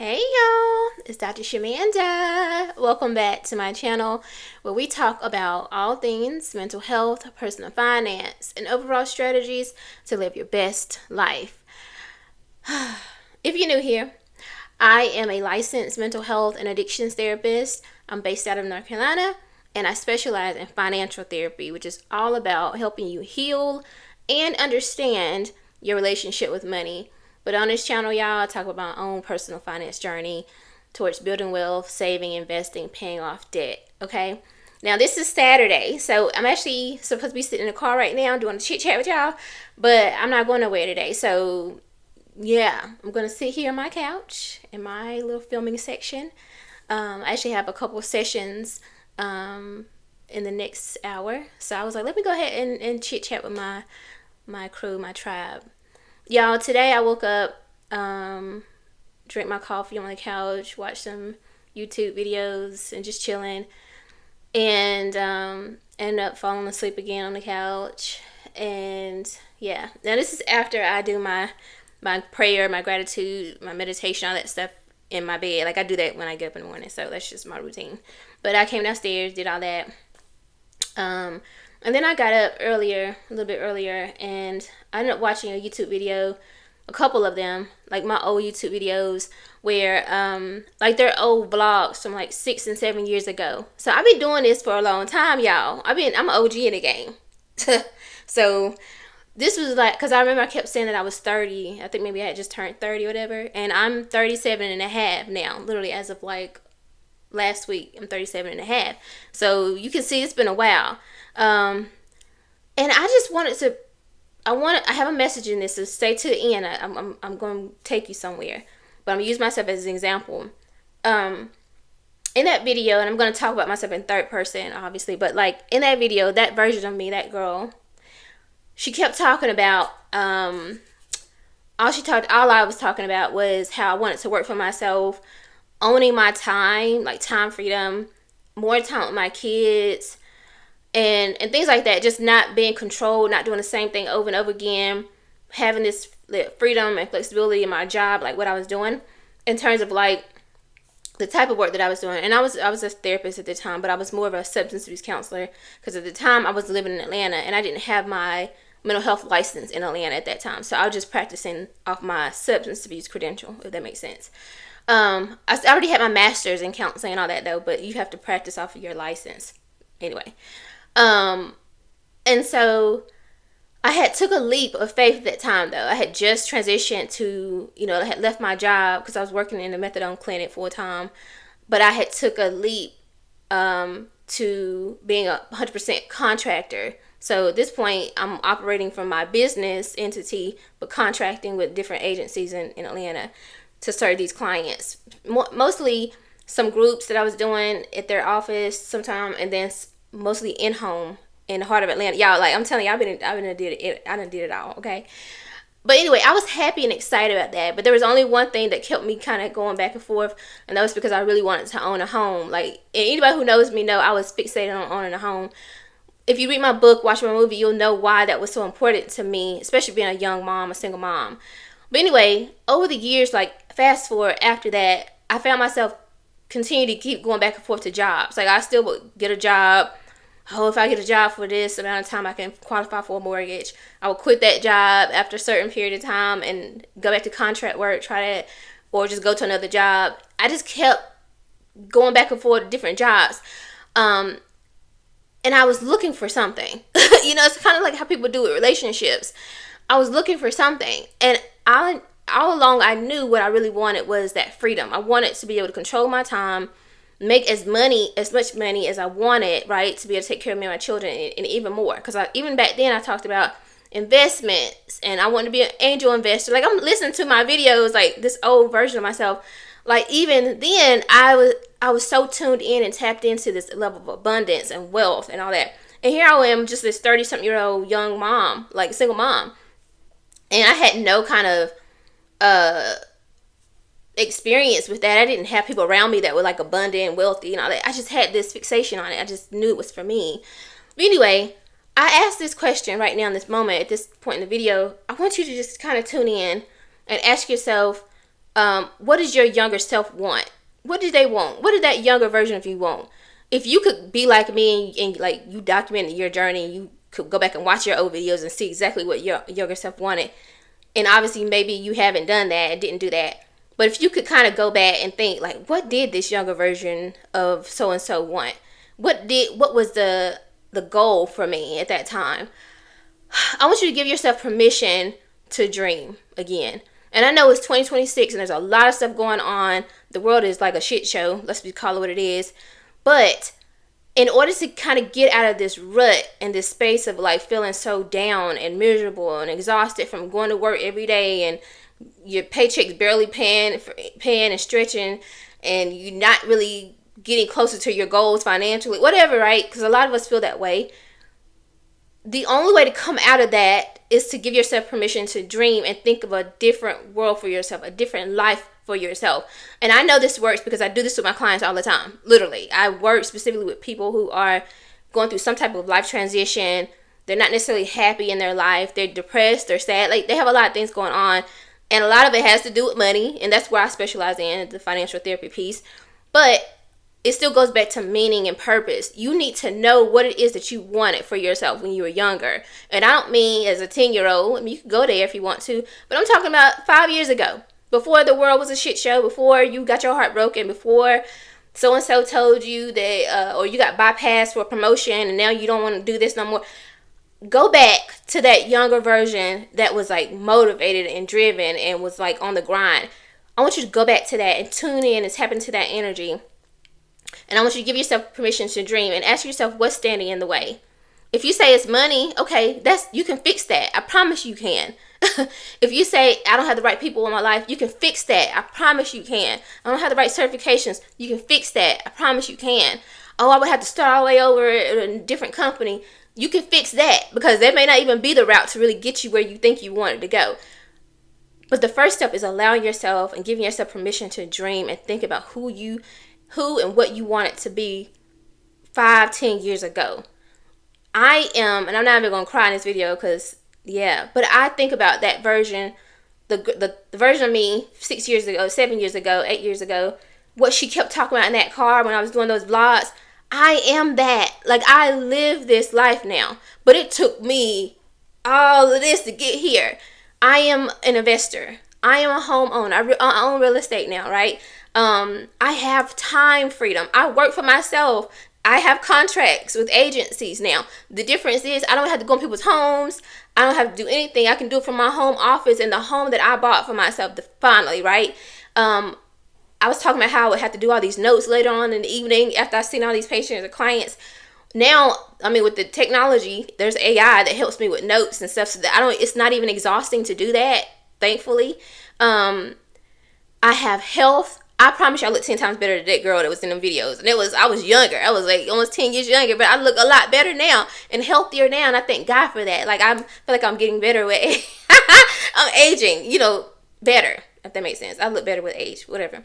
Hey y'all, it's Dr. Shamanda. Welcome back to my channel where we talk about all things mental health, personal finance, and overall strategies to live your best life. If you're new here, I am a licensed mental health and addictions therapist. I'm based out of North Carolina, and I specialize in financial therapy, which is all about helping you heal and understand your relationship with money. But on this channel, y'all, I talk about my own personal finance journey towards building wealth, saving, investing, paying off debt, okay? Now, this is Saturday, so I'm actually supposed to be sitting in the car right now doing a chit-chat with y'all, but I'm not going nowhere today. So, yeah, I'm going to sit here on my couch in my little filming section. I actually have a couple of sessions in the next hour. So I was like, let me go ahead and chit-chat with my crew, my tribe. Y'all, today I woke up, drank my coffee on the couch, watched some YouTube videos, and just chilling, and ended up falling asleep again on the couch. And yeah, now this is after I do my prayer, my gratitude, my meditation, all that stuff in my bed. Like, I do that when I get up in the morning, so that's just my routine. But I came downstairs, did all that, and then I got up a little bit earlier, and I ended up watching a YouTube video, a couple of them, like my old YouTube videos, where, like, they're old vlogs from like 6 and 7 years ago. So I've been doing this for a long time, y'all. I'm an OG in the game. So this was like, because I remember I kept saying that I was 30. I think maybe I had just turned 30 or whatever. And I'm 37 and a half now, literally as of like last week. I'm 37 and a half. So you can see it's been a while. And I just wanted to, I have a message in this, so stay to the end. I'm going to take you somewhere, but I'm going to use myself as an example. In that video, and I'm going to talk about myself in third person, obviously, but like in that video, that version of me, that girl, she kept talking about, all I was talking about was how I wanted to work for myself, owning my time, like time freedom, more time with my kids, and things like that. Just not being controlled, not doing the same thing over and over again, having this freedom and flexibility in my job, like what I was doing in terms of like the type of work that I was doing. And I was a therapist at the time, but I was more of a substance abuse counselor, because at the time I was living in Atlanta and I didn't have my mental health license in Atlanta at that time. So I was just practicing off my substance abuse credential, if that makes sense. I already had my master's in counseling and all that though, but you have to practice off of your license anyway. And so I had took a leap of faith at that time though. I had just transitioned to, I had left my job because I was working in a methadone clinic full time, but I had took a leap, to being a 100% contractor. So at this point I'm operating from my business entity, but contracting with different agencies in Atlanta to serve these clients. Mostly some groups that I was doing at their office sometime, and then mostly in home in the heart of Atlanta. Y'all, like, I'm telling you, I done did it all, okay? But anyway, I was happy and excited about that. But there was only one thing that kept me kind of going back and forth, and that was because I really wanted to own a home. Like, anybody who knows me know I was fixated on owning a home. If you read my book, watch my movie, you'll know why that was so important to me, especially being a young mom, a single mom. But anyway, over the years, like, fast forward after that, I found myself continue to keep going back and forth to jobs. Like, I still would get a job. Oh, if I get a job for this amount of time, I can qualify for a mortgage. I would quit that job after a certain period of time and go back to contract work, try that, or just go to another job. I just kept going back and forth to different jobs. And I was looking for something. It's kind of like how people do with relationships. I was looking for something. And all along, I knew what I really wanted was that freedom. I wanted to be able to control my time, make as much money as I wanted, right, to be able to take care of me and my children, and even more. Because even back then, I talked about investments, and I wanted to be an angel investor. Like, I'm listening to my videos, like this old version of myself. Like, even then, I was so tuned in and tapped into this level of abundance and wealth and all that. And here I am, just this 30-something-year-old young mom, like single mom, and I had no kind of experience with that. I didn't have people around me that were like abundant and wealthy and all that. I just had this fixation on it. I just knew it was for me. But anyway, I asked this question right now in this moment, at this point in the video. I want you to just kind of tune in and ask yourself, what does your younger self want? What did they want? What did that younger version of you want? If you could be like me and like you documented your journey, and you could go back and watch your old videos and see exactly what your younger self wanted. And obviously maybe you haven't done that and didn't do that. But if you could kind of go back and think like, what did this younger version of so and so want? What was the goal for me at that time? I want you to give yourself permission to dream again. And I know it's 2026 and there's a lot of stuff going on. The world is like a shit show. Let's just call it what it is. But in order to kind of get out of this rut and this space of like feeling so down and miserable and exhausted from going to work every day and your paycheck's barely paying and stretching and you're not really getting closer to your goals financially, whatever, right? Because a lot of us feel that way. The only way to come out of that is to give yourself permission to dream and think of a different world for yourself, a different life for yourself. And I know this works because I do this with my clients all the time. Literally, I work specifically with people who are going through some type of life transition. They're not necessarily happy in their life. They're depressed, they're sad. Like, they have a lot of things going on. And a lot of it has to do with money. And that's where I specialize in, the financial therapy piece. But it still goes back to meaning and purpose. You need to know what it is that you wanted for yourself when you were younger. And I don't mean as a 10-year-old. I mean, you can go there if you want to. But I'm talking about 5 years ago. Before the world was a shit show. Before you got your heart broken. Before so-and-so told you that, or you got bypassed for a promotion and now you don't want to do this no more. Go back to that younger version that was like motivated and driven and was like on the grind. I want you to go back to that and tune in and tap into that energy. And I want you to give yourself permission to dream and ask yourself what's standing in the way. If you say it's money, okay, you can fix that. I promise you can. If you say I don't have the right people in my life, you can fix that. I promise you can. I don't have the right certifications, you can fix that. I promise you can. Oh, I would have to start all the way over at a different company. You can fix that because that may not even be the route to really get you where you think you wanted to go. But the first step is allowing yourself and giving yourself permission to dream and think about who and what you want it to be 5-10 years ago. I am, and I'm not even going to cry in this video because, yeah, but I think about that version, the version of me 6 years ago, 7 years ago, 8 years ago, what she kept talking about in that car when I was doing those vlogs. I am that. Like, I live this life now, but it took me all of this to get here. I am an investor. I am a homeowner. I own real estate now, right? I have time freedom. I work for myself. I have contracts with agencies now. The difference is I don't have to go in people's homes. I don't have to do anything. I can do it from my home office in the home that I bought for myself finally, right? I was talking about how I would have to do all these notes later on in the evening after I've seen all these patients or clients. Now, I mean, with the technology, there's AI that helps me with notes and stuff so that it's not even exhausting to do that, thankfully. I have health. I promise you I look 10 times better than that girl that was in them videos. And I was younger. I was like almost 10 years younger, but I look a lot better now and healthier now. And I thank God for that. Like, I feel like I'm getting better with I'm aging, better, if that makes sense. I look better with age, whatever.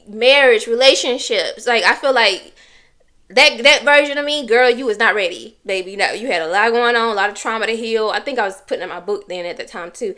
Marriage, relationships. Like, I feel like that version of me, girl, you was not ready, baby. No, you had a lot going on, a lot of trauma to heal. I think I was putting in my book then at the time too.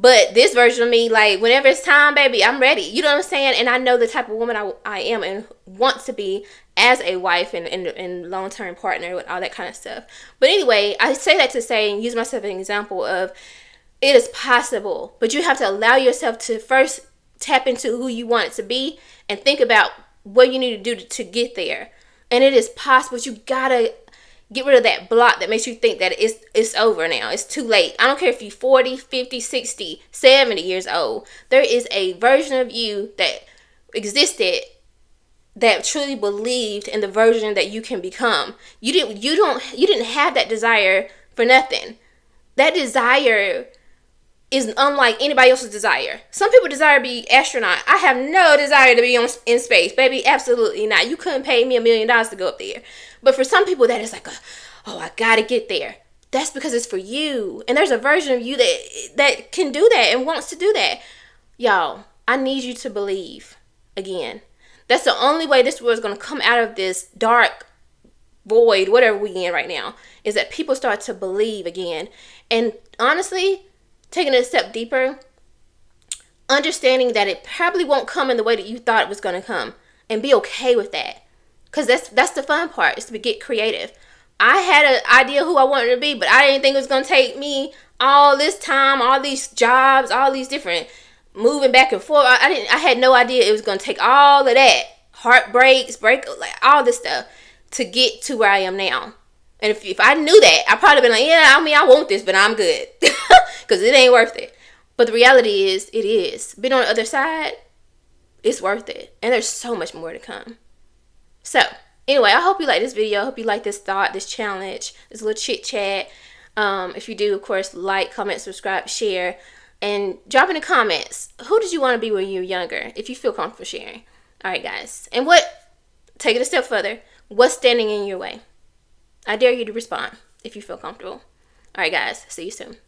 But this version of me, like, whenever it's time, baby, I'm ready. You know what I'm saying? And I know the type of woman I am and want to be as a wife and long-term partner with all that kind of stuff. But anyway, I say that to say and use myself as an example of it is possible. But you have to allow yourself to first tap into who you want it to be and think about what you need to do to get there. And it is possible. You gotta get rid of that block that makes you think that it's over now. It's too late. I don't care if you're 40, 50, 60, 70 years old. There is a version of you that existed that truly believed in the version that you can become. You didn't have that desire for nothing. That desire is unlike anybody else's desire. Some people desire to be astronaut. I have no desire to be in space, baby. Absolutely not. You couldn't pay me $1 million to go up there. But for some people, that is like, I gotta get there. That's because it's for you. And there's a version of you that can do that and wants to do that. Y'all, I need you to believe again. That's the only way this world is going to come out of this dark void, whatever we in right now, is that people start to believe again. And honestly, taking it a step deeper, understanding that it probably won't come in the way that you thought it was going to come, and be okay with that. Because that's the fun part, is to get creative. I had an idea who I wanted to be, but I didn't think it was going to take me all this time, all these jobs, all these different moving back and forth. I had no idea it was going to take all of that, heartbreaks, like all this stuff, to get to where I am now. And if I knew that, I'd probably been like, yeah, I mean, I want this, but I'm good. Because it ain't worth it. But the reality is, it is. Being on the other side, it's worth it. And there's so much more to come. So, anyway, I hope you like this video. I hope you like this thought, this challenge, this little chit chat. If you do, of course, like, comment, subscribe, share. And drop in the comments, who did you want to be when you were younger, if you feel comfortable sharing. All right, guys. And take it a step further, what's standing in your way? I dare you to respond if you feel comfortable. All right, guys. See you soon.